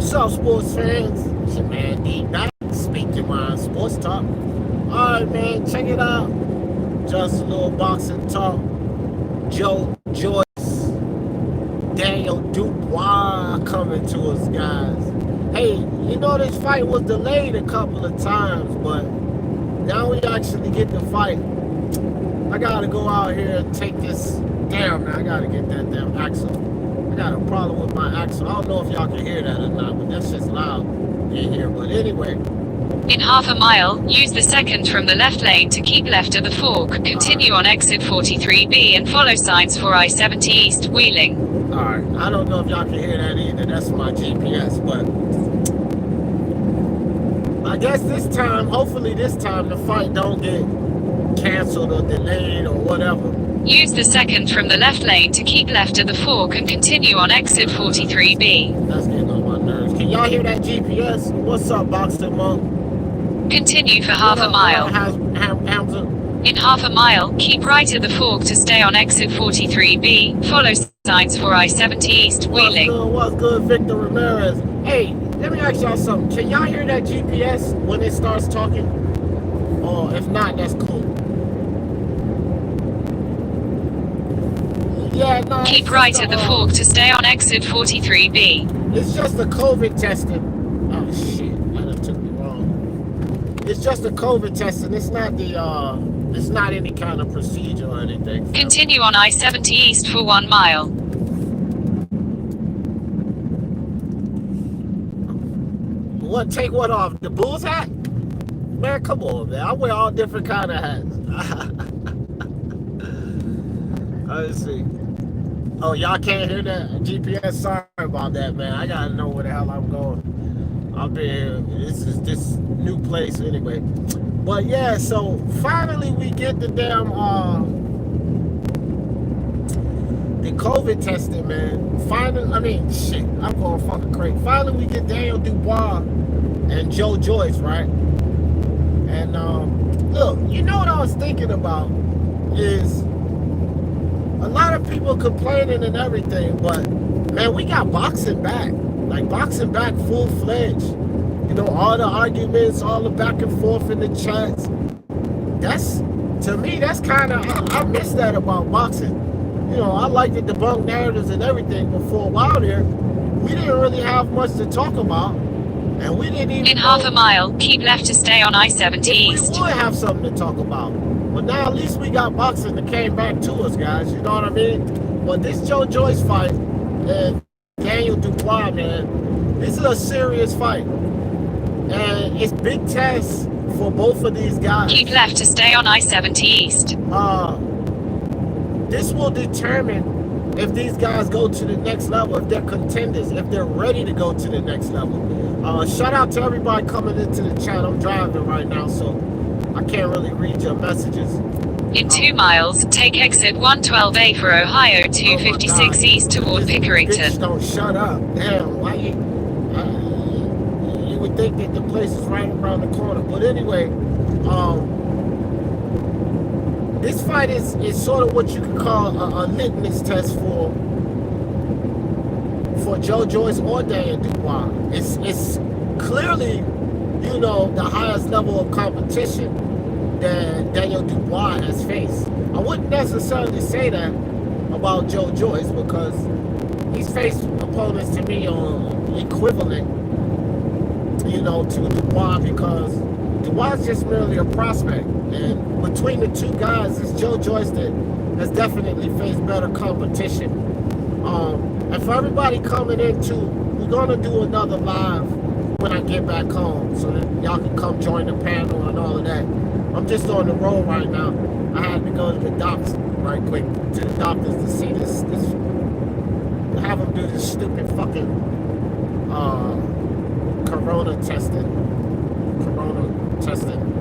What's up, sports fans? It's your man D back, Speak Your Mind Sports Talk. Alright, man, check it out. Just a little boxing talk. Joe Joyce, Daniel Dubois coming to us, guys. Hey, you know this fight was delayed a couple of times, but now we actually get the fight. I gotta go out here and take this. Damn, man, I gotta get that damn axle. I got a problem with my axle. I don't know if y'all can hear that or not, but that's just loud in here. But anyway. In half a mile, use the second from the left lane to keep left at the fork. Continue on exit 43B and follow signs for I-70 East, Wheeling. Alright, I don't know if y'all can hear that either. That's my GPS, but I guess this time, hopefully this time, the fight don't get canceled or delayed or whatever. Use the second from the left lane to keep left at the fork and continue on exit 43B. That's getting on my nerves. Can y'all hear that GPS? What's up, Boxer Monk? Continue for half a mile. In half a mile, keep right at the fork to stay on exit 43B. Follow signs for I-70 East, Wheeling. What's good, Victor Ramirez? Hey, let me ask y'all something. Can y'all hear that GPS when it starts talking? Or if not, that's cool. Yeah, no, keep right at the fork to stay on exit 43B. It's just a COVID testing. Oh shit, that took me wrong. It's just a COVID testing. It's not the it's not any kind of procedure or anything. Continue on I-70 East for 1 mile. What? Take what off? The Bulls hat? Man, come on, man. I wear all different kind of hats. Let's see. Oh, y'all can't hear that GPS? Sorry about that, man. I gotta know where the hell I'm going. I've been here. This is this new place anyway. But yeah, so finally we get the damn the COVID testing, man. Finally, I mean, shit, I'm going fucking crazy. Finally we get Daniel Dubois and Joe Joyce, right? And look, you know what I was thinking about is a lot of people complaining and everything, but man, we got boxing back. Like boxing back full-fledged. You know, all the arguments, all the back and forth in the chats. That's, to me, that's kind of, I miss that about boxing. You know, I like to debunk narratives and everything, but for a while there, we didn't really have much to talk about. And we didn't even in half a mile, keep left to stay on I-70 East. We would have something to talk about. But now at least we got boxing that came back to us, guys. You know what I mean? But this Joe Joyce fight and Daniel Dubois, man, this is a serious fight. And it's big tests for both of these guys. Keep left to stay on I-70 East. This will determine if these guys go to the next level, if they're contenders, if they're ready to go to the next level. Shout out to everybody coming into the chat. I'm driving right now, so I can't really read your messages. In 2 miles, take exit 112A for Ohio 256 East toward Pickerington. Don't shut up. Damn, why you would think that the place is right around the corner. But anyway, this fight is sort of what you could call a litmus test for Joe Joyce or Daniel Dubois. It's clearly, you know, the highest level of competition that Daniel Dubois has faced. I wouldn't necessarily say that about Joe Joyce because he's faced opponents to me on equivalent, you know, to Dubois because Dubois is just merely a prospect. And between the two guys, it's Joe Joyce that has definitely faced better competition. And for everybody coming in too, we're gonna do another live when I get back home so that y'all can come join the panel and all of that. I'm just on the road right now. I had to go to the docs right quick, to the doctors to see this have them do this stupid fucking corona testing,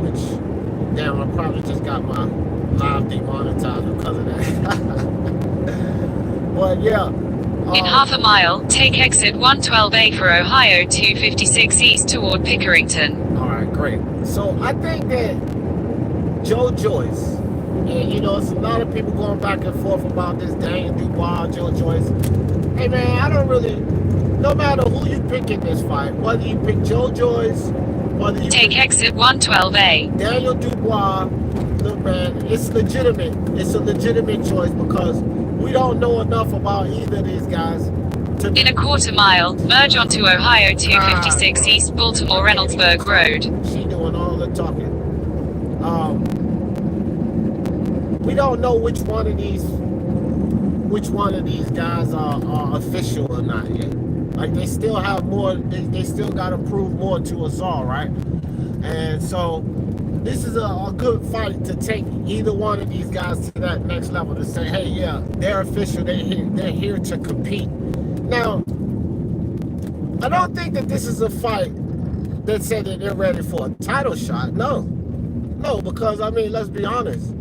which, damn, I probably just got my live demonetized because of that. But yeah. In half a mile, take exit 112A for Ohio 256 East toward Pickerington. Alright, great. So I think that Joe Joyce, and you know, it's a lot of people going back and forth about this Daniel Dubois, Joe Joyce. Hey man, I don't really no matter who you pick in this fight, whether you pick Joe Joyce, whether you take exit 112A, Daniel Dubois, look, man, it's legitimate. It's a legitimate choice because we don't know enough about either of these guys. In a quarter mile, merge onto Ohio 256 East Baltimore Reynoldsburg Road. She doing all the talking. We don't know which one of these guys are official or not yet. Like they still have more. They still got to prove more to us all, right? And so this is a good fight to take either one of these guys to that next level to say, hey, yeah, they're official. They're here to compete. Now, I don't think that this is a fight that said that they're ready for a title shot. No, because I mean, let's be honest.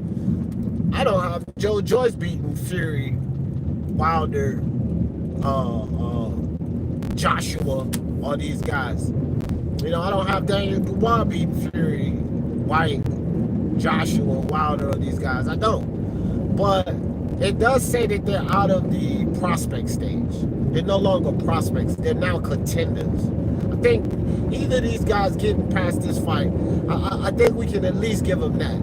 I don't have Joe Joyce beating Fury, Wilder, Joshua, all these guys. You know, I don't have Daniel Dubois beating Fury, White, Joshua, Wilder, all these guys. I don't. But it does say that they're out of the prospect stage. They're no longer prospects. They're now contenders. I think either of these guys getting past this fight, I think we can at least give them that.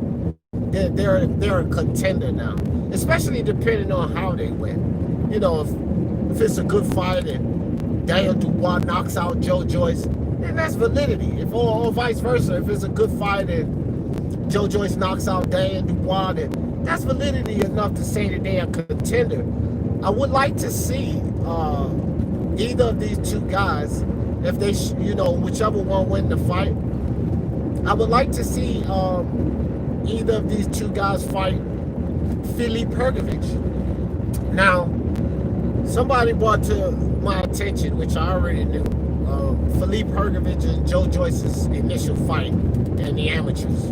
They're a contender now, especially depending on how they win. You know, if it's a good fight and Daniel Dubois knocks out Joe Joyce, then that's validity. Or vice versa, if it's a good fight and Joe Joyce knocks out Daniel Dubois, then that's validity enough to say that they're a contender. I would like to see either of these two guys, if they, whichever one win the fight, I would like to see either of these two guys fight Filip Hrgović. Now, somebody brought to my attention, which I already knew, Filip Hrgović and Joe Joyce's initial fight in the amateurs.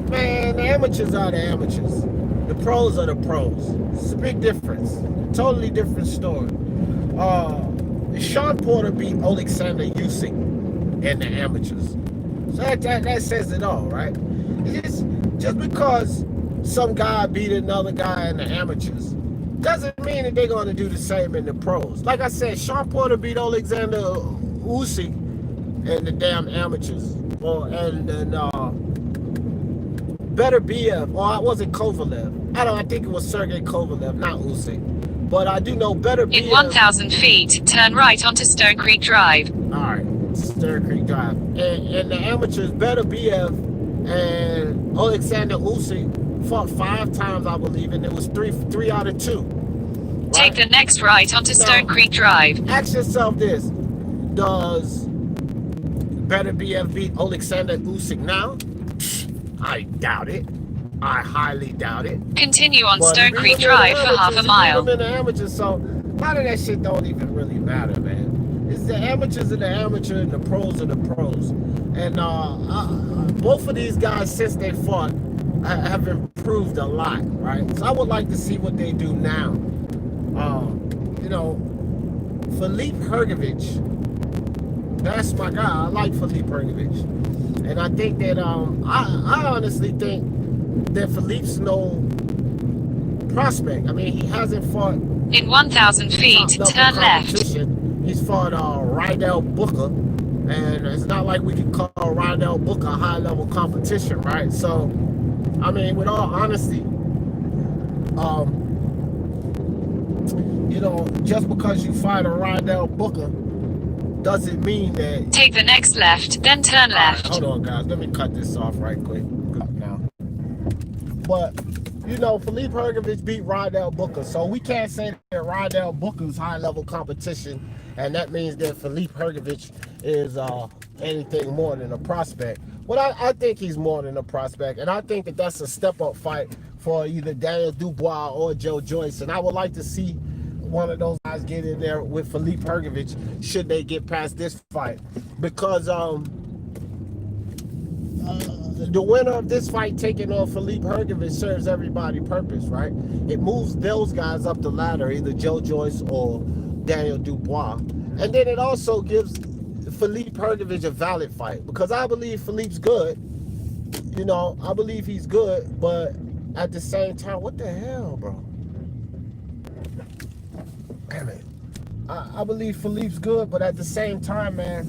Man, the amateurs are the amateurs. The pros are the pros. It's a big difference. Totally different story. Sean Porter beat Alexander Usyk in the amateurs. So that says it all, right? It's just because some guy beat another guy in the amateurs doesn't mean that they're going to do the same in the pros. Like I said, Sean Porter beat Alexander Usyk in the damn amateurs. Better BF, or it wasn't Kovalev. I think it was Sergey Kovalev, not Usyk. But I do know Better BF. In 1,000 feet, turn right onto Stone Creek Drive. All right, Stone Creek Drive. And the amateurs, Better BF and Alexander Usyk fought 5 times, I believe, and it was three out of 2. Right? Take the next right onto Stone Creek Drive. Ask yourself this: does Better BF beat Alexander Usyk now? I doubt it. I highly doubt it. Continue on Stone Creek Drive for half a mile. In the amateurs, so a lot of that shit don't even really matter, man. It's the amateurs and the amateur, and the pros are the pros. And both of these guys, since they fought, have improved a lot, right? So I would like to see what they do now. Filip Hrgović, that's my guy. I like Filip Hrgović. And I think that, I honestly think that Filip's no prospect. I mean, he hasn't fought... In 1,000 feet, turn left. He's fought Rydell Booker, and it's not like we can call Rydell Booker high-level competition, right? So, I mean, with all honesty, just because you fight a Rydell Booker doesn't mean that... Take the next left, then turn left. Hold on, guys. Let me cut this off right quick. Now. But, Filip Hrgović beat Rydell Booker, so we can't say that Rydell Booker's high-level competition, and that means that Filip Hrgović is anything more than a prospect. Well, I think he's more than a prospect, and I think that that's a step-up fight for either Daniel Dubois or Joe Joyce, and I would like to see one of those guys get in there with Filip Hrgović should they get past this fight, because the winner of this fight taking on Filip Hrgović serves everybody purpose, right? It moves those guys up the ladder, either Joe Joyce or Daniel Dubois, and then it also gives Filip Hrgović a valid fight, because I believe Filip's good. I believe he's good, but at the same time, what the hell, bro? Damn it. I believe Philippe's good, but at the same time, man,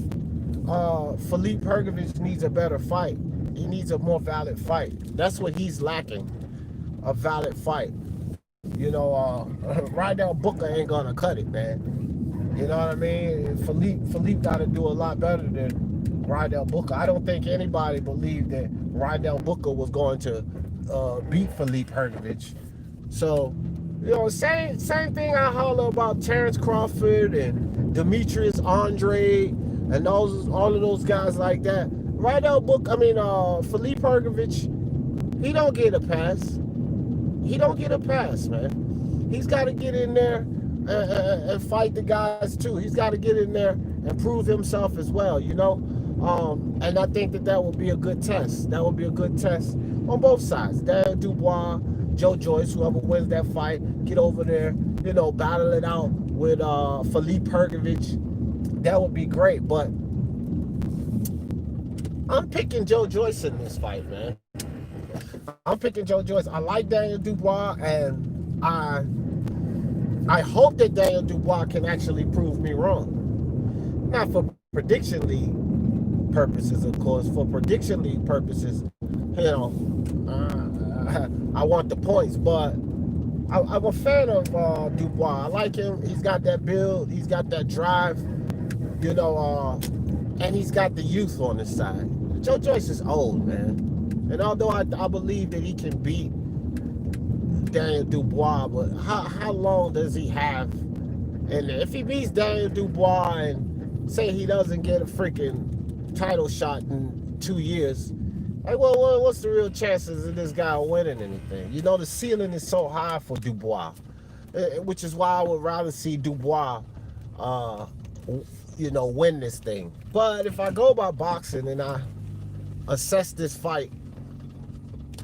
Philippe Hergovich needs a better fight. He needs a more valid fight. That's what he's lacking, a valid fight. You know, Rydell Booker ain't gonna cut it, man. You know what I mean? Philippe got to do a lot better than Rydell Booker. I don't think anybody believed that Rydell Booker was going to beat Philippe Hergovich. So, you know, same thing I holler about Terrence Crawford and Demetrius Andre and all of those guys like that. Rydell Booker, Philippe Hergovich, he don't get a pass. He don't get a pass, man. He's got to get in there and fight the guys too. He's got to get in there and prove himself as well, you know. And I think that will be a good test. That will be a good test on both sides. Daniel Dubois, Joe Joyce, whoever wins that fight, get over there, you know, battle it out with Philippe Hergovich. That would be great. But I'm picking Joe Joyce in this fight, man. I'm picking Joe Joyce. I like Daniel Dubois, and I hope that Daniel Dubois can actually prove me wrong. Not for prediction league purposes, of course. For prediction league purposes, you know, I want the points, but I'm a fan of Dubois. I like him. He's got that build. He's got that drive, you know, and he's got the youth on his side. Joe Joyce is old, man. And although I believe that he can beat Daniel Dubois, but how long does he have? And if he beats Daniel Dubois and say he doesn't get a freaking title shot in 2 years, like, well, what's the real chances of this guy winning anything? You know, the ceiling is so high for Dubois, which is why I would rather see Dubois, you know, win this thing. But if I go by boxing and I assess this fight,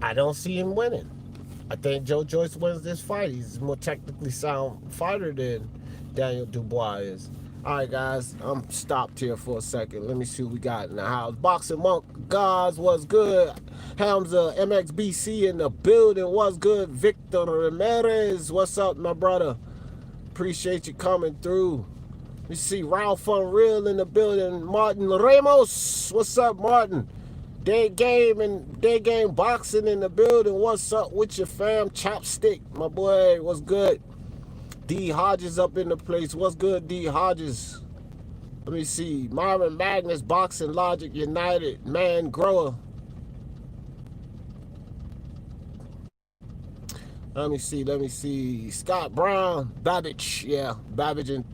I don't see him winning. I think Joe Joyce wins this fight. He's a more technically sound fighter than Daniel Dubois is. All right, guys, I'm stopped here for a second. Let me see what we got in the house. Boxing Monk, guys, what's good? Hamza, MXBC in the building, what's good? Victor Ramirez, what's up, my brother? Appreciate you coming through. We see Ralph Unreal in the building. Martin Ramos, what's up, Martin? Day game boxing in the building. What's up with your fam? Chopstick, my boy, what's good? D Hodges up in the place. What's good, D Hodges? Let me see. Marvin Magnus, Boxing Logic United, Man Grower. Let me see. Scott Brown, Babbage. Yeah, Babbage and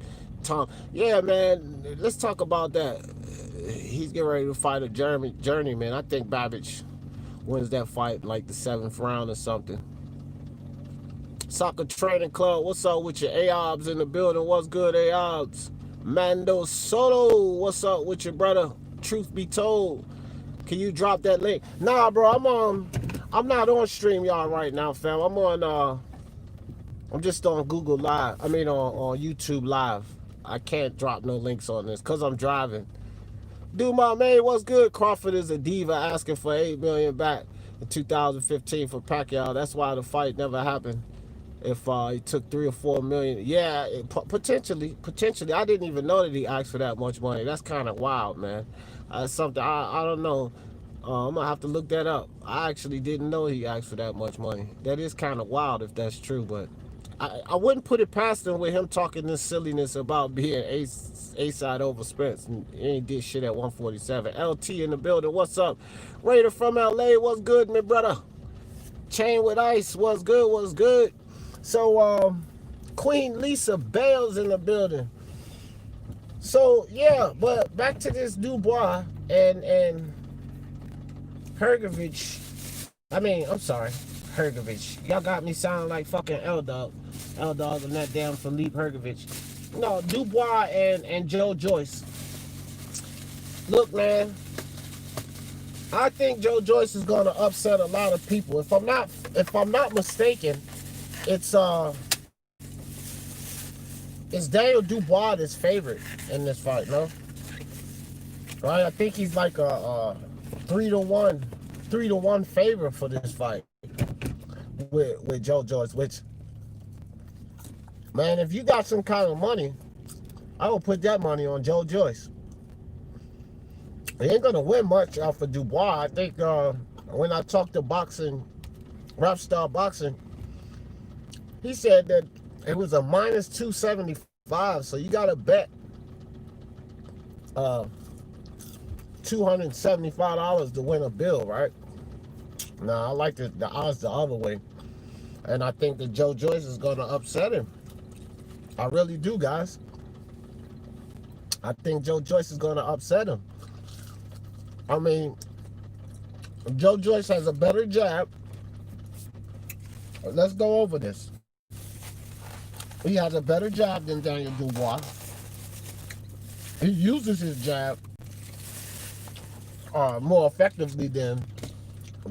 Tom. Yeah, man, let's talk about that. He's getting ready to fight a journeyman. I think Babbage wins that fight in like the 7th round or something. Soccer Training Club, what's up with your AOBs in the building? What's good, AOBs? Mando Soto, what's up with your brother? Truth be told, can you drop that link? Nah, bro, I'm not on StreamYard right now, fam. I'm just on Google Live. On YouTube Live. I can't drop no links on this because I'm driving. Dude, my man, what's good? Crawford is a diva asking for $8 million back in 2015 for Pacquiao. That's why the fight never happened. If he took $3 or $4 million, yeah, potentially. I didn't even know that he asked for that much money. That's kind of wild, man. Something I don't know. I'm gonna have to look that up. I actually didn't know he asked for that much money. That is kind of wild if that's true, but I wouldn't put it past him with him talking this silliness about being A-side over Spence. And he ain't did shit at 147. LT in the building. What's up? Raider from LA. What's good, my brother? Chain with Ice. What's good? What's good? So, Queen Lisa Bales in the building. So, yeah, but back to this Dubois and Hergovich. Hergovich. Y'all got me sounding like fucking L-Dog and that damn Philippe Hergovich. No, Dubois and Joe Joyce. Look, man, I think Joe Joyce is gonna upset a lot of people. If I'm not mistaken, it's Daniel Dubois that's favorite in this fight, no? Right? I think he's like a 3-1 favorite for this fight with Joe Joyce, which, man, if you got some kind of money, I would put that money on Joe Joyce. He ain't gonna win much off of Dubois. I think when I talked to boxing, Rap Star Boxing, he said that it was a minus 275. So you gotta bet $275 to win a bill, right? Now I like the odds the other way, and I think that Joe Joyce is gonna upset him. I really do, guys. I think Joe Joyce is gonna upset him. I mean, Joe Joyce has a better jab. Let's go over this. He has a better jab than Daniel Dubois. He uses his jab more effectively than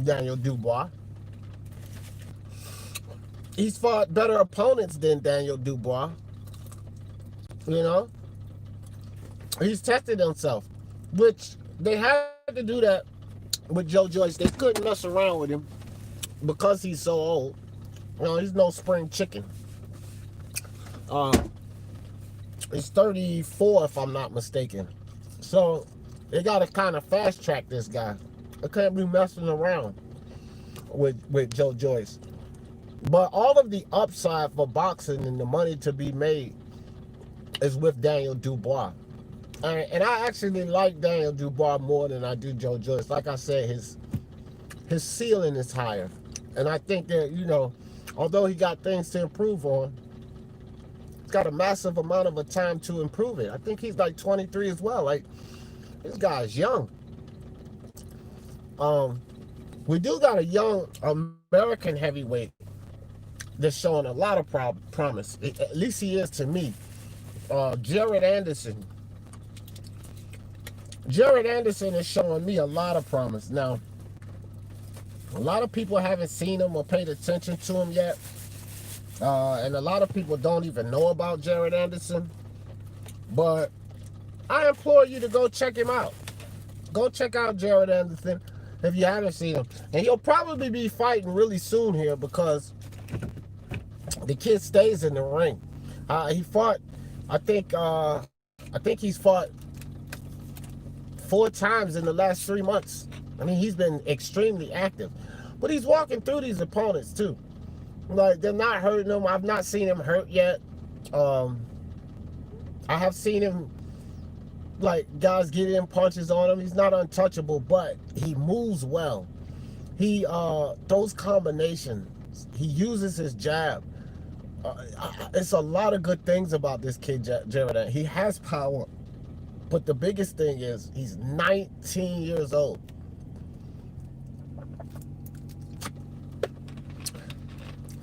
Daniel Dubois. He's fought better opponents than Daniel Dubois. You know? He's tested himself, which they had to do that with Joe Joyce. They couldn't mess around with him because he's so old. You know, he's no spring chicken. He's 34, if I'm not mistaken. So they got to kind of fast track this guy. They can't be messing around with Joe Joyce. But all of the upside for boxing and the money to be made is with Daniel Dubois. And I actually like Daniel Dubois more than I do Joe Joyce. Like I said, his ceiling is higher. And I think that, you know, although he got things to improve on, he's got a massive amount of a time to improve it. I think he's like 23 as well. Like, this guy's young. We do got a young American heavyweight that's showing a lot of promise. At least he is to me. Jared Anderson. Jared Anderson is showing me a lot of promise. Now, a lot of people haven't seen him or paid attention to him yet. And a lot of people don't even know about Jared Anderson. But I implore you to go check him out. Go check out Jared Anderson if you haven't seen him. And he'll probably be fighting really soon here because the kid stays in the ring. He fought, I think he's fought 4 times in the last 3 months. I mean, he's been extremely active. But he's walking through these opponents too. Like, they're not hurting him. I've not seen him hurt yet. I have seen him, like, guys get in punches on him. He's not untouchable, but he moves well. He those combinations. He uses his jab. It's a lot of good things about this kid, Jared. He has power. But the biggest thing is he's 19 years old.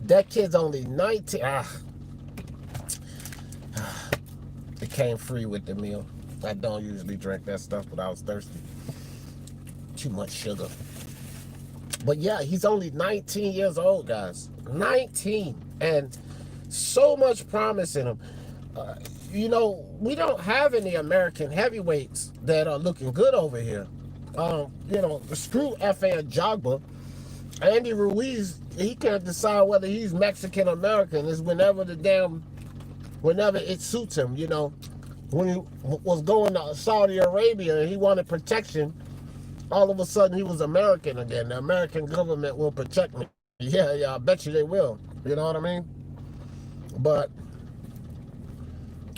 That kid's only 19. It came free with the meal. I don't usually drink that stuff, but I was thirsty. Too much sugar. But yeah, he's only 19 years old, guys. 19. And so much promise in him. You know, we don't have any American heavyweights that are looking good over here. You know, screw F.A. Jogba. Andy Ruiz, he can't decide whether he's Mexican or American. It's whenever it suits him, you know. When he was going to Saudi Arabia and he wanted protection, all of a sudden he was American again. The American government will protect me. Yeah, I bet you they will. You know what I mean? But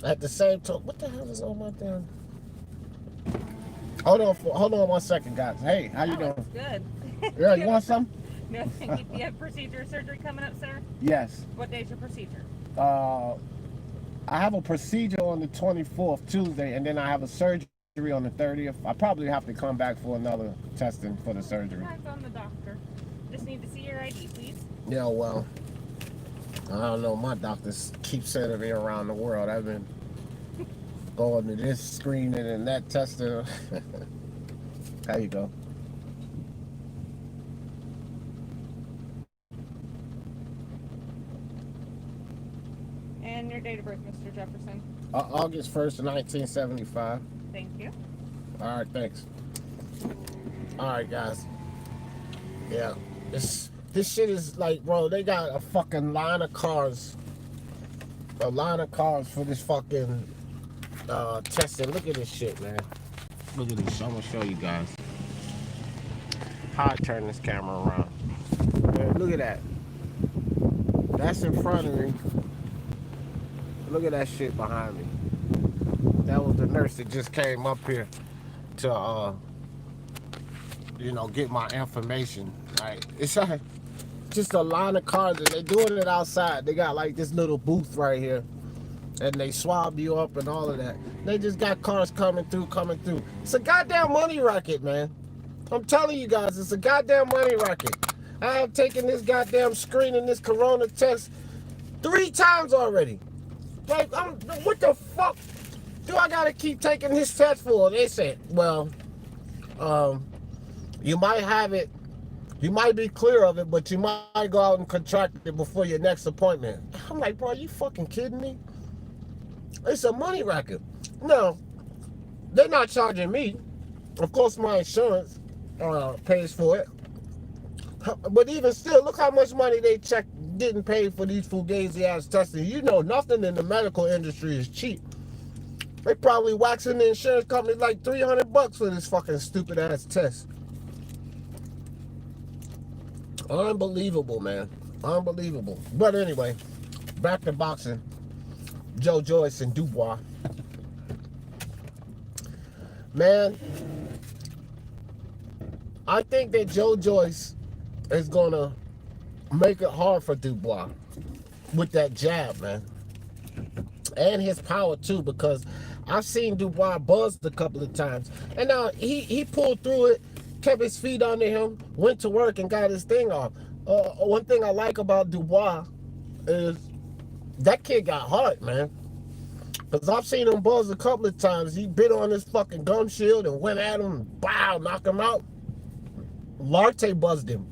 at the same time, what the hell is on my damn? Hold on 1 second, guys. Hey, how you doing? Good. Yeah, you want some? No, thank you. Do you have procedure or surgery coming up, sir? Yes. What day's your procedure? I have a procedure on the 24th, Tuesday, and then I have a surgery on the 30th. I probably have to come back for another testing for the surgery. That's on the doctor. Just need to see your ID, please. Yeah, well, I don't know. My doctors keep sending me around the world. I've been going to this screening and that testing. There you go. And your date of birth, Mr. Jefferson. August 1st, 1975. Thank you. All right, thanks. All right, guys. Yeah, this shit is like, bro, they got a fucking line of cars. A line of cars for this fucking testing. Look at this shit, man. Look at this. I'm gonna show you guys how I turn this camera around. Man, look at that. That's in front of me. Look at that shit behind me. That was the nurse that just came up here to, get my information. Like, it's just a line of cars, and they doing it outside. They got like this little booth right here, and they swab you up and all of that. They just got cars coming through. It's a goddamn money racket, man. I'm telling you guys, it's a goddamn money racket. I have taken this goddamn screen and this corona test 3 times already. Like, what the fuck do I gotta keep taking this test for? They said, well, you might have it, you might be clear of it, but you might go out and contract it before your next appointment. I'm like, bro, are you fucking kidding me? It's a money racket. No, they're not charging me. Of course, my insurance pays for it. But even still, look how much money they getting paid for these fugazi ass testing. You know, nothing in the medical industry is cheap. They probably waxing the insurance company like $300 for this fucking stupid ass test. Unbelievable, man. Unbelievable. But anyway, back to boxing. Joe Joyce and Dubois. Man, I think that Joe Joyce is gonna make it hard for Dubois with that jab, man, and his power too, because I've seen Dubois buzzed a couple of times, and now he pulled through it, kept his feet under him, went to work and got his thing off. One thing I like about Dubois is that kid got heart, man, because I've seen him buzz a couple of times. He bit on his fucking gum shield and went at him, bow, knock him out. Larte buzzed him.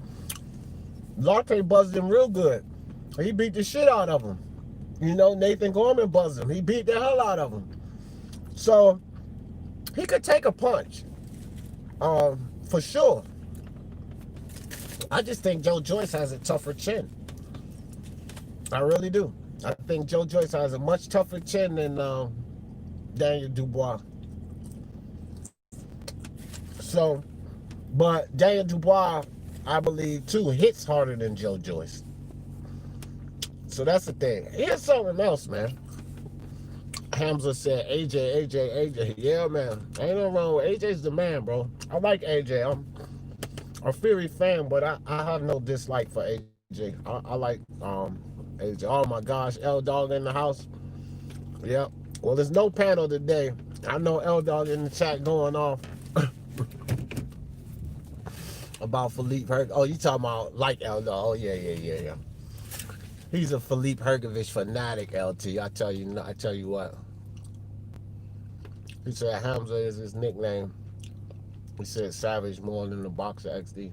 Larte buzzed him real good. He beat the shit out of him. You know, Nathan Gorman buzzed him. He beat the hell out of him. So, he could take a punch. For sure. I just think Joe Joyce has a tougher chin. I really do. I think Joe Joyce has a much tougher chin than Daniel Dubois. So, but Daniel Dubois, I believe, too, hits harder than Joe Joyce. So that's the thing. Here's something else, man. Hamza said, AJ. Yeah, man. Ain't no wrong with AJ's the man, bro. I like AJ. I'm a Fury fan, but I have no dislike for AJ. I like AJ. Oh my gosh, L Dog in the house. Yep. Well, there's no panel today. I know L Dog in the chat going off about Philippe Herg. Oh, you talking about like L Dog? Oh yeah. He's a Philippe Hergovich fanatic, LT. I tell you what. He said Hamza is his nickname. He said Savage more than the boxer XD.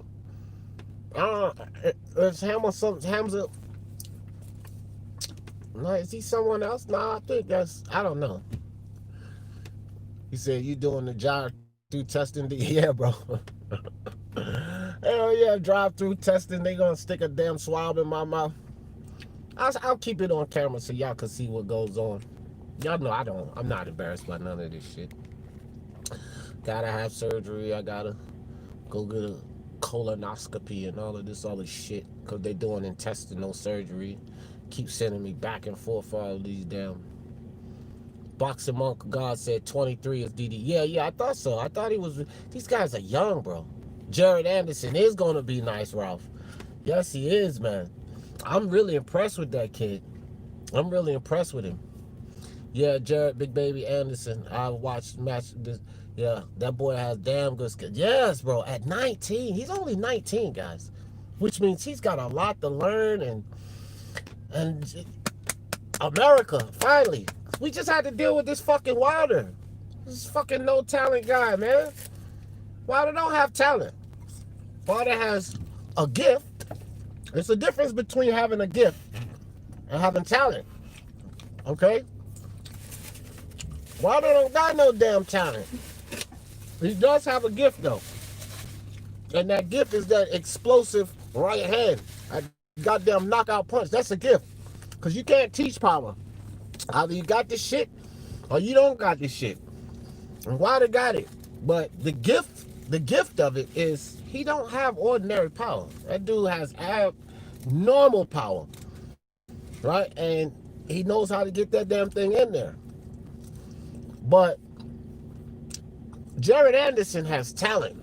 Is Hamza? No, is he someone else? No, I think I don't know. He said, you doing the drive-through testing? Yeah, bro. Hell yeah, drive-through testing. They gonna stick a damn swab in my mouth. I'll keep it on camera so y'all can see what goes on. Y'all know I'm not embarrassed by none of this shit. Gotta have surgery. I gotta go get a colonoscopy and all of this other shit because they doing intestinal surgery. Keep sending me back and forth for all these damn. Boxing Monk God said 23 is DD. Yeah, I thought so. I thought he was. These guys are young, bro. Jared Anderson is gonna be nice, Ralph. Yes, he is, man. I'm really impressed with that kid. I'm really impressed with him. Yeah, Jared Big Baby Anderson. I watched match this. Yeah, that boy has damn good skills. Yes, bro. At 19, he's only 19, guys, which means he's got a lot to learn. And America, finally, we just had to deal with this fucking Wilder. This fucking no talent guy, man. Wilder don't have talent. Wilder has a gift. There's a difference between having a gift and having talent. Okay? Wilder don't got no damn talent. He does have a gift though. And that gift is that explosive right hand. That goddamn knockout punch. That's a gift. Because you can't teach power. Either you got the shit or you don't got this shit. And Wilder got it. But the gift of it is he don't have ordinary power. That dude has abnormal power. Right? And he knows how to get that damn thing in there. But Jared Anderson has talent.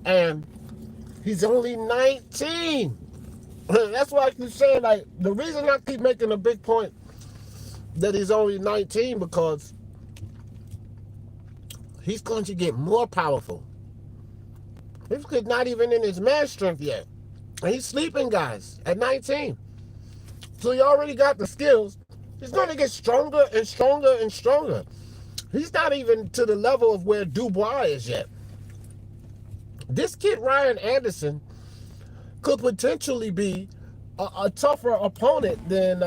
And he's only 19. That's why I keep saying, like, the reason I keep making a big point that he's only 19, because he's going to get more powerful. He's not even in his man strength yet. And he's sleeping guys at 19. So he already got the skills. He's going to get stronger and stronger and stronger. He's not even to the level of where Dubois is yet. This kid, Ryan Anderson, could potentially be a tougher opponent than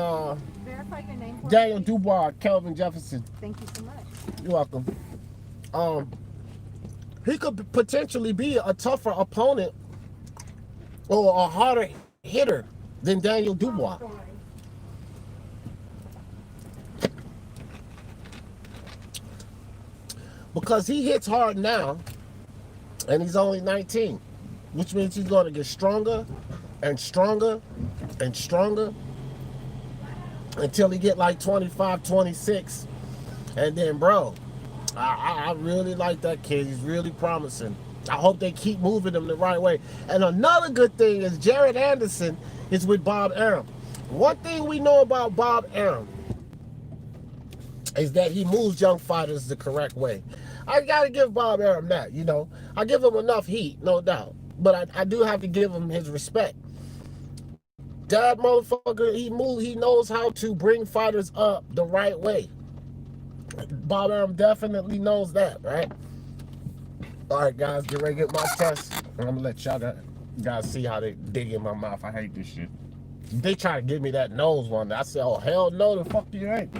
Verify your name for Daniel me. Dubois, Kelvin Jefferson. Thank you so much. You're welcome. He could potentially be a tougher opponent or a harder hitter than Daniel Dubois. Because he hits hard now, and he's only 19, which means he's going to get stronger and stronger and stronger until he get like 25, 26. And then, bro, I really like that kid. He's really promising. I hope they keep moving him the right way. And another good thing is Jared Anderson is with Bob Arum. One thing we know about Bob Arum is that he moves young fighters the correct way. I gotta give Bob Arum that, you know. I give him enough heat, no doubt. But I do have to give him his respect. That motherfucker, he knows how to bring fighters up the right way. Bob Arum definitely knows that, right? All right, guys, get ready to get my test. And I'm gonna let y'all guys see how they dig in my mouth. I hate this shit. They try to give me that nose one. I said, oh, hell no, the fuck you ain't.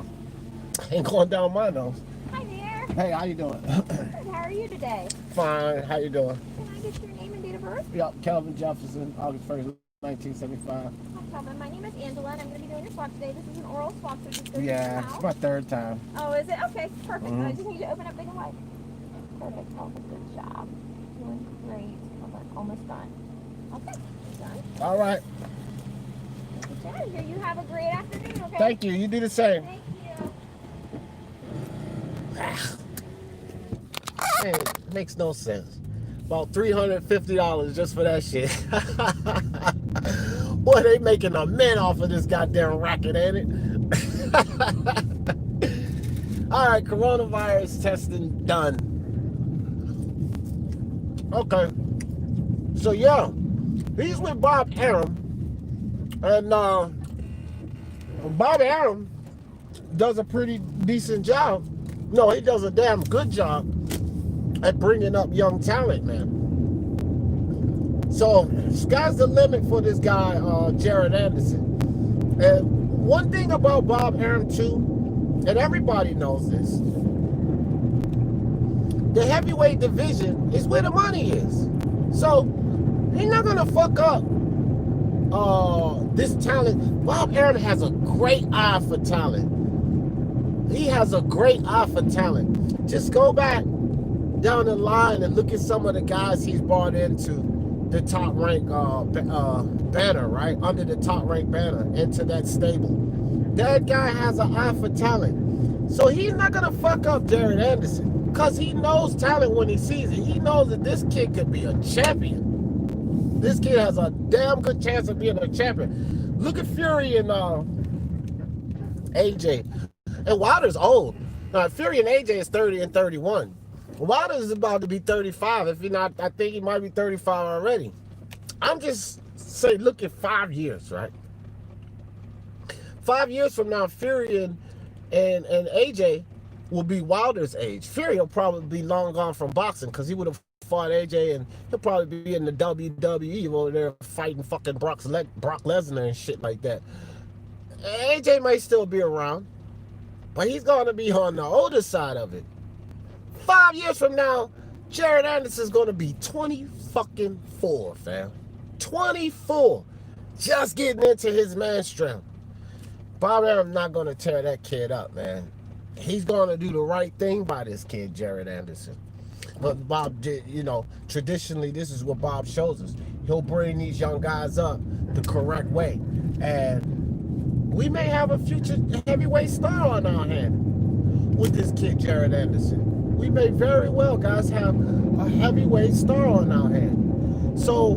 Ain't going down my nose. Hi there. Hey, how you doing? Good. How are you today? Fine, how you doing? Can I get your name and date of birth? Yep, Kelvin Jefferson, August 1st, 1975. Hi, Calvin. My name is Angela, and I'm going to be doing your swab today. This is an oral swab, so just go to your Yeah, mouth. it's my third time. Oh, is it? Okay, perfect. Mhm. I just need you to open up big and wide. Perfect. Oh, good job. Doing great. Okay, almost done. Okay, done. All right, Get you out of here. You have a great afternoon, okay? thank you. You do the same. Thank you. Man, it makes no sense. About $350 just for that shit. Boy, they making a mint off of this goddamn racket, ain't it? All right, coronavirus testing done. Okay. So, yeah, he's with Bob Arum. And Bob Arum does a pretty decent job. No, he does a damn good job at bringing up young talent, man. So, sky's the limit for this guy, Jared Anderson. And one thing about Bob Arum, too, and everybody knows this, the heavyweight division is where the money is. So, he's not going to fuck up this talent. Bob Arum has a great eye for talent. He has a great eye for talent. Just go back down the line and look at some of the guys he's brought into the top rank banner, right? Under the top rank banner, into that stable. That guy has an eye for talent. So he's not going to fuck up Jared Anderson, because he knows talent when he sees it. He knows that this kid could be a champion. This kid has a damn good chance of being a champion. Look at Fury and AJ. And Wilder's old. Fury and AJ is 30 and 31. Wilder is about to be 35. If he not, I think he might be 35 already. I'm just saying, look at 5 years, right? 5 years from now, Fury and AJ will be Wilder's age. Fury will probably be long gone from boxing, because he would have fought AJ, and he'll probably be in the WWE over there fighting fucking Brock Lesnar and shit like that. AJ might still be around, but he's going to be on the older side of it. 5 years from now, Jared Anderson's going to be 24, fam. 24. Just getting into his man strength. Bob Arum's not going to tear that kid up, man. he's going to do the right thing by this kid, Jared Anderson. But Bob did, traditionally, this is what Bob shows us. He'll bring these young guys up the correct way. And we may have a future heavyweight star on our hand with this kid, Jared Anderson. We may very well, guys, have a heavyweight star on our hand. So,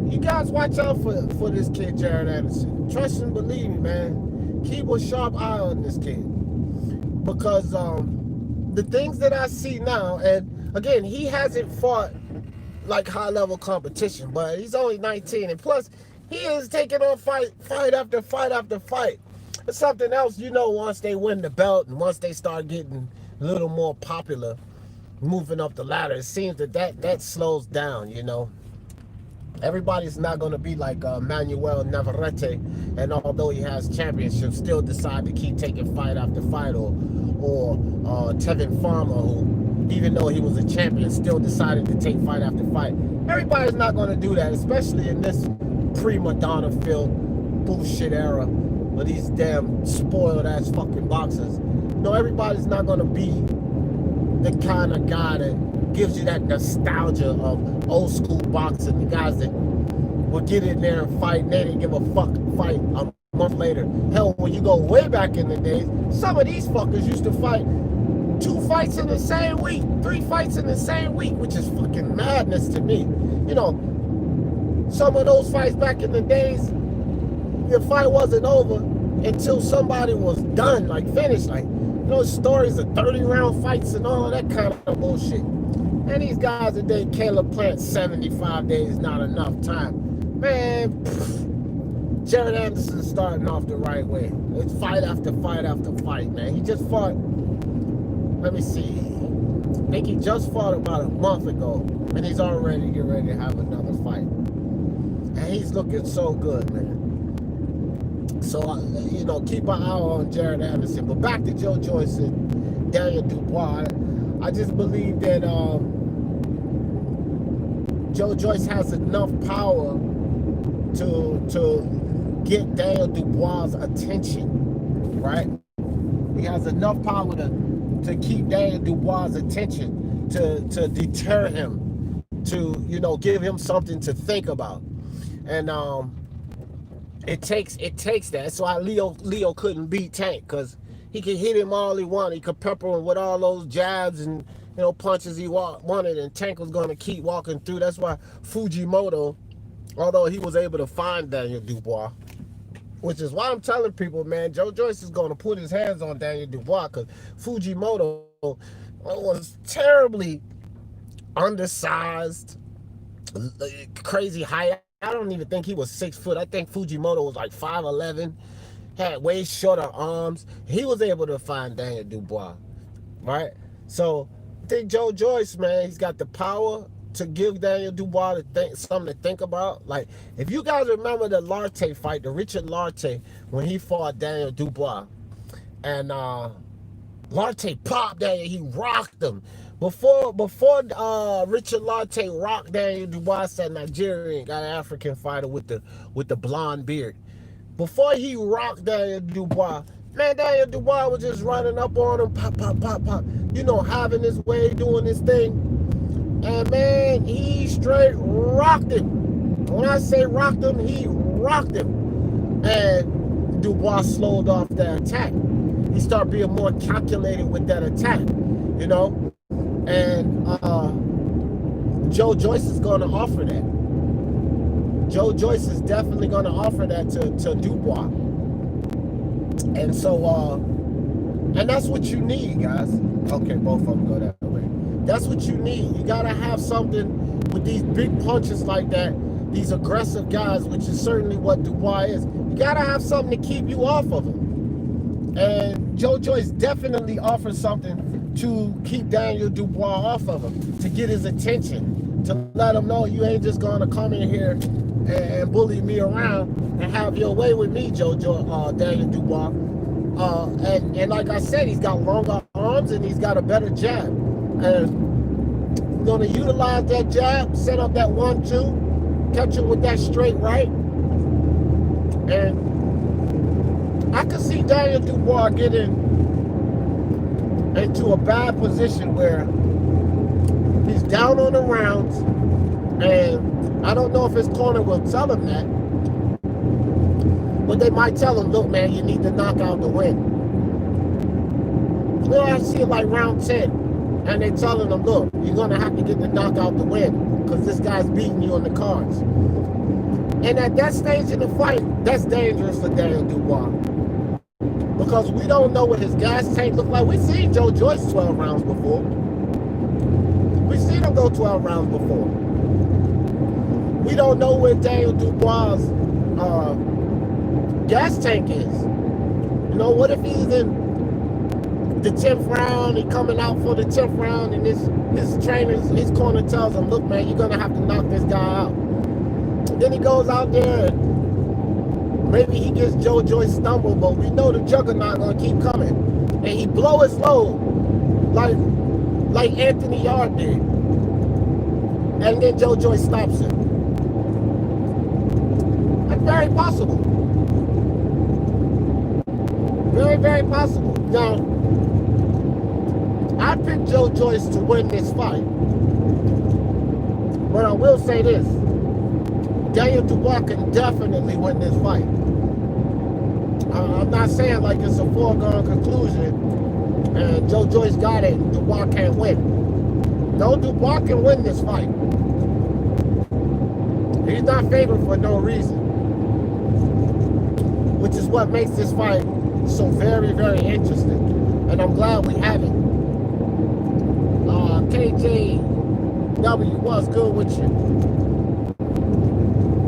you guys watch out for this kid, Jared Anderson. Trust and believe me, man. Keep a sharp eye on this kid. Because, the things that I see now, and again, he hasn't fought like high-level competition, but he's only 19, and plus, he is taking on fight after fight after fight. It's something else, once they win the belt and once they start getting a little more popular, moving up the ladder, it seems that slows down, Everybody's not going to be like Manuel Navarrete, and although he has championships, still decide to keep taking fight after fight, or Tevin Farmer, who, even though he was a champion, still decided to take fight after fight. Everybody's not going to do that, especially in this prima donna filled bullshit era with these damn spoiled ass fucking boxers. No, everybody's not going to be the kind of guy that gives you that nostalgia of old school boxing, the guys that will get in there and fight, and they didn't give a fuck, fight a month later. Hell, when you go way back in the days, some of these fuckers used to fight 2 fights in the same week, 3 fights in the same week, which is fucking madness to me. Some of those fights back in the days, the fight wasn't over until somebody was done, like finished, like, stories of 30-round fights and all that kind of bullshit. And these guys today, Caleb Plant, 75 days, not enough time. Man, Jared Anderson starting off the right way. It's fight after fight after fight, man. He just fought, let me see, I think he just fought about a month ago, and he's already getting ready to have another fight. And he's looking so good, man. So, keep an eye on Jared Anderson. But back to Joe Joyce and Daniel Dubois. I just believe that Joe Joyce has enough power to get Daniel Dubois' attention, right? He has enough power to keep Daniel Dubois' attention, to deter him, to give him something to think about. And it takes that. That's why Leo couldn't beat Tank, because he could hit him all he wanted. He could pepper him with all those jabs and punches he wanted, and Tank was going to keep walking through. That's why Fujimoto, although he was able to find Daniel Dubois, which is why I'm telling people, man, Joe Joyce is going to put his hands on Daniel Dubois, because Fujimoto was terribly undersized, crazy height. I don't even think he was 6 foot. I think Fujimoto was like 5'11", had way shorter arms. He was able to find Daniel Dubois, right? So I think Joe Joyce, man, he's got the power to give Daniel Dubois something to think about. Like, if you guys remember the Larte fight, the Richard Larte, when he fought Daniel Dubois, and Larte popped Daniel, he rocked him. Before Richard Larte rocked Daniel Dubois, that Nigerian, got an African fighter with the blonde beard. Before he rocked Daniel Dubois, man, Daniel Dubois was just running up on him, pop, pop, pop, pop, having his way, doing his thing. And man, he straight rocked him. When I say rocked him, he rocked him. And Dubois slowed off the attack. He started being more calculated with that attack, And Joe Joyce is going to offer that. Joe Joyce is definitely going to offer that to Dubois. And so, and that's what you need, guys. Okay, both of them go that way. That's what you need. You got to have something with these big punches like that, these aggressive guys, which is certainly what Dubois is. You got to have something to keep you off of him. And Joe Joyce definitely offers something to keep Daniel Dubois off of him, to get his attention, to let him know you ain't just going to come in here and bully me around and have your way with me, Daniel Dubois. And like I said, he's got longer arms and he's got a better jab. And we're going to utilize that jab, set up that 1-2, catch him with that straight right. And I could see Daniel Dubois getting into a bad position where he's down on the rounds, and I don't know if his corner will tell him that, but they might tell him, look, man, you need to knock out the win. You know, I see it like round 10, and they're telling him, look, you're going to have to get the knockout to win because this guy's beating you on the cards. And at that stage in the fight, that's dangerous for Daniel Dubois. Because we don't know what his gas tank looked like. We've seen Joe Joyce 12 rounds before. We've seen him go 12 rounds before. We don't know what Daniel Dubois' gas tank is. You know, what if he's in the 10th round, he coming out for the 10th round, and his his corner tells him, look, man, you're going to have to knock this guy out. And then he goes out there and maybe he gets Joe Joyce stumbled, but we know the juggernaut going to keep coming. And he blow his load like Anthony Yard did. And then Joe Joyce stops him. That's very possible. Very, very possible. Now, I picked Joe Joyce to win this fight. But I will say this. Daniel Dubois can definitely win this fight. I'm not saying like it's a foregone conclusion and Joe Joyce got it and Dubois can't win. No, Dubois can win this fight. He's not favored for no reason. Which is what makes this fight so very, very interesting. And I'm glad we have it. KJW, what's good with you?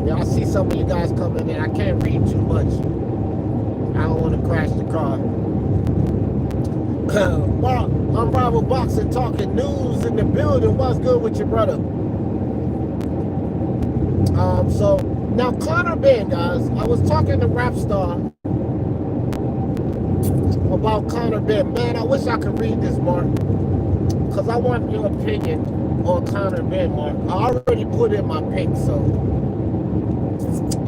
Yeah, I see some of you guys coming in. I can't read too much. I don't want to crash the car. Unrivaled Boxing talking news in the building. What's good with your brother? So now Conor Ben, guys. I was talking to Rapstar about Conor Ben. Man, I wish I could read this, Mark, because I want your opinion on Conor Ben, Mark. I already put in my pick, so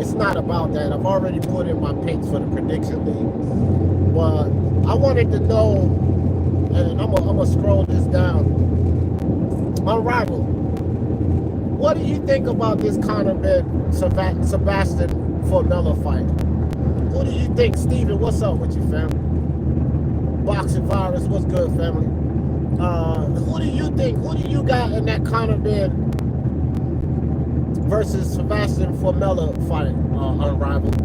it's not about that. I've already put in my picks for the prediction league. But I wanted to know, and I'm gonna scroll this down. Unrivaled, what do you think about this Conor Ben Sebastian Formella fight? Who do you think? Steven, what's up with you, fam? Boxing Virus, what's good, family? Who do you think? Who do you got in that Conor Ben versus Sebastian Formella fight, Unrivaled?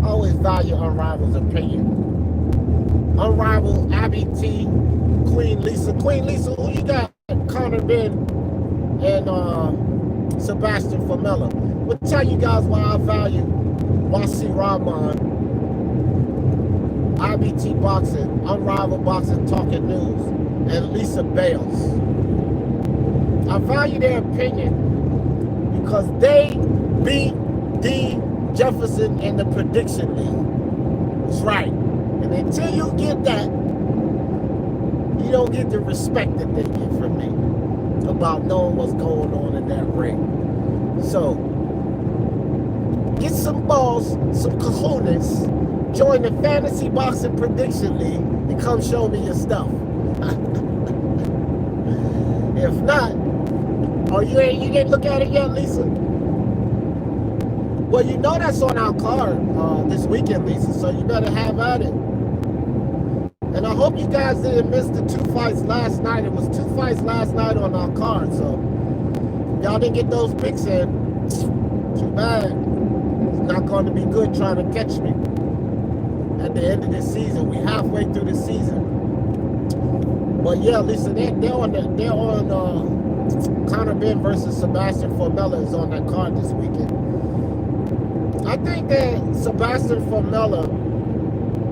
I always value Unrival's opinion. Unrivaled, Abby T, Queen Lisa. Queen Lisa, who you got? Conor Ben and Sebastian Formella. We'll tell you guys why I value Wasi Rahman, IBT Boxing, Unrivaled Boxing Talking News, and Lisa Bales. I value their opinion because they beat D. Jefferson in the prediction league. That's right. And until you get that, you don't get the respect that they get from me about knowing what's going on in that ring. So, get some balls, some cojones, join the Fantasy Boxing Prediction League, and come show me your stuff. If not, oh, you didn't look at it yet, Lisa? Well, you know that's on our card this weekend, Lisa, so you better have at it. And I hope you guys didn't miss the 2 fights last night. It was 2 fights last night on our card, so y'all didn't get those picks in. Too bad. It's not going to be good trying to catch me at the end of this season. We're halfway through the season. But yeah, Lisa, they're on Conor Ben versus Sebastian Formella is on that card this weekend. I think that Sebastian Formella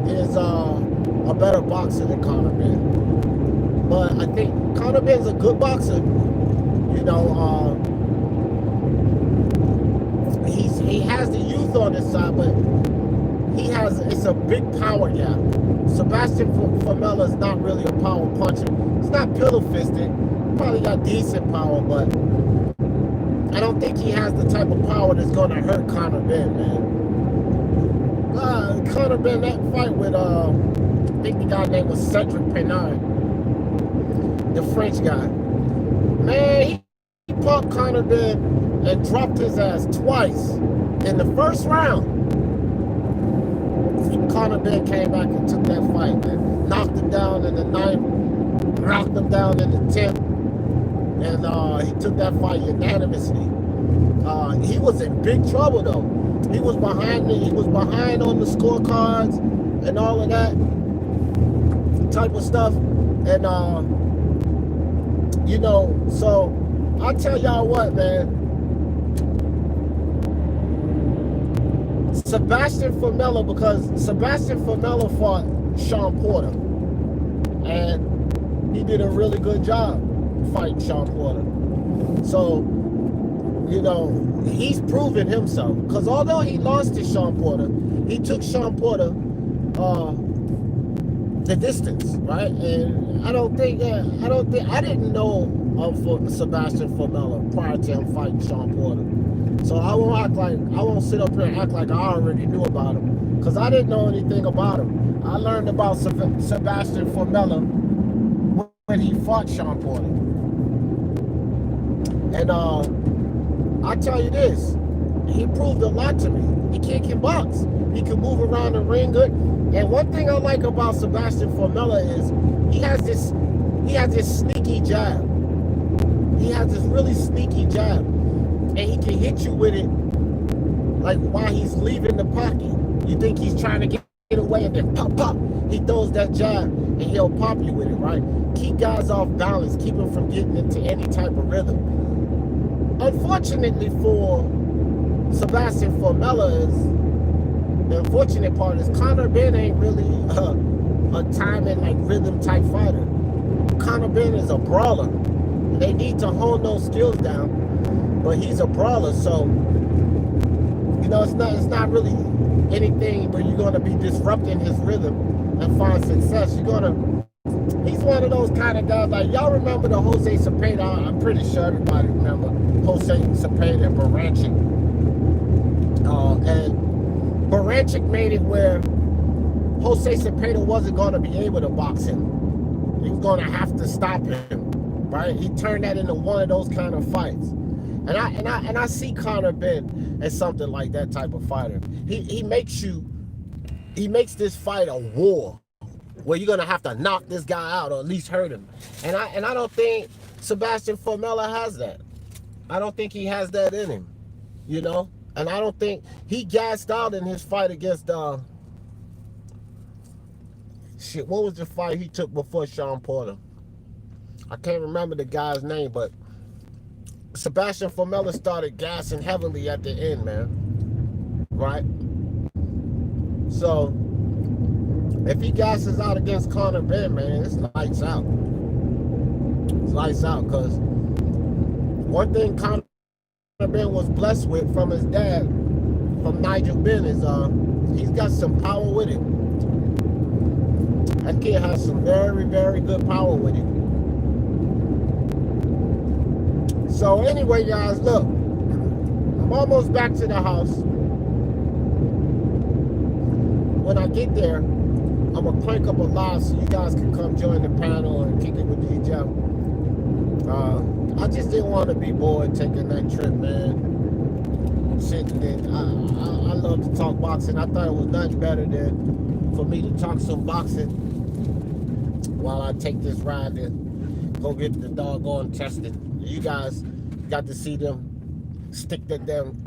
is a better boxer than Conor Ben. But I think Conor Ben's a good boxer. You know, he has the youth on his side, but it's a big power gap. Sebastian Formella is not really a power puncher. He's not pillow-fisted. Probably got decent power, but I don't think he has the type of power that's going to hurt Conor Ben, man. Conor Ben, that fight with think the guy's name was Cedric Pennard, the French guy. Man, he punked Conor Ben and dropped his ass twice in the first round. Conor Ben came back and took that fight, man. Knocked him down in the 9th, knocked him down in the 10th, and he took that fight unanimously. He was in big trouble though. He was behind on the scorecards and all of that type of stuff. And you know, so I tell y'all what, man. Sebastian Formella, because Sebastian Formella fought Sean Porter, and he did a really good job fighting Sean Porter. So, you know, he's proven himself. Because although he lost to Sean Porter, he took Sean Porter the distance, right? And I didn't know of Sebastian Formella prior to him fighting Sean Porter. So I won't sit up here and act like I already knew about him, because I didn't know anything about him. I learned about Sebastian Formella when he fought Sean Porter. And I tell you this, he proved a lot to me. The kid can box. He can move around the ring good. And one thing I like about Sebastian Formella is he has this sneaky jab. He has this really sneaky jab. And he can hit you with it like while he's leaving the pocket. You think he's trying to get away, and then pop, pop. He throws that jab and he'll pop you with it, right? Keep guys off balance, keep them from getting into any type of rhythm. Unfortunately for Sebastian Formella, the unfortunate part is Conor Ben ain't really a timing, like rhythm type fighter. Conor Ben is a brawler. They need to hone those skills down. But he's a brawler, so you know it's not really anything where you're gonna be disrupting his rhythm and find success. He's one of those kind of guys, like y'all remember the Jose Cepeda. I'm pretty sure everybody remember Jose Cepeda and Baranchik. And Baranchik made it where Jose Cepeda wasn't gonna be able to box him. He was gonna have to stop him, right? He turned that into one of those kind of fights. And I see Conor Ben as something like that type of fighter. He makes this fight a war where you're gonna have to knock this guy out or at least hurt him. And I don't think Sebastian Formella has that. I don't think he has that in him, you know. And I don't think he gassed out in his fight against what was the fight he took before Sean Porter? I can't remember the guy's name, but Sebastian Formella started gassing heavily at the end, man. Right? So, if he gasses out against Conor Ben, man, it's lights out. It's lights out, because one thing Conor Ben was blessed with from his dad, from Nigel Ben, is he's got some power with him. That kid has some very, very good power with him. So anyway, guys, look, I'm almost back to the house. When I get there, I'm going to crank up a live so you guys can come join the panel and kick it with DJ. I just didn't want to be bored taking that trip, man. Sitting in. I love to talk boxing. I thought it was nothing better than for me to talk some boxing while I take this ride and go get the doggone testing. You guys got to see them stick that damn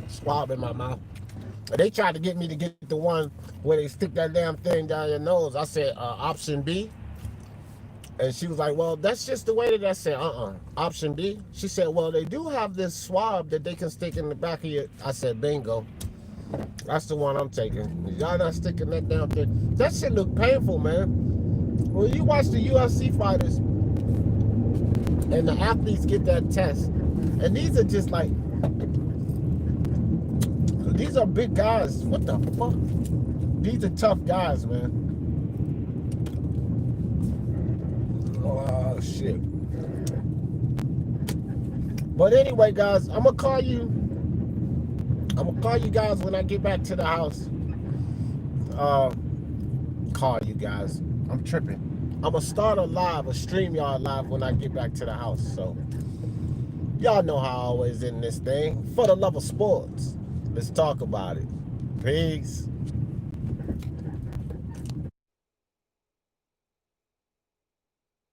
swab in my mouth. They tried to get me to get the one where they stick that damn thing down your nose. I said, option B. And she was like, well, that's just the way that I said, option B. She said, well, they do have this swab that they can stick in the back of your... I said, bingo. That's the one I'm taking. Y'all not sticking that damn thing. That shit look painful, man. When you watch the UFC fighters and the athletes get that test, and these are just like, these are big guys. What the fuck? These are tough guys, man. Oh, shit. But anyway, guys, I'm gonna call you guys when I get back to the house. car, you guys. I'm tripping. I'm going to start a StreamYard live when I get back to the house. So, y'all know how I always end this thing. For the love of sports, let's talk about it. Peace.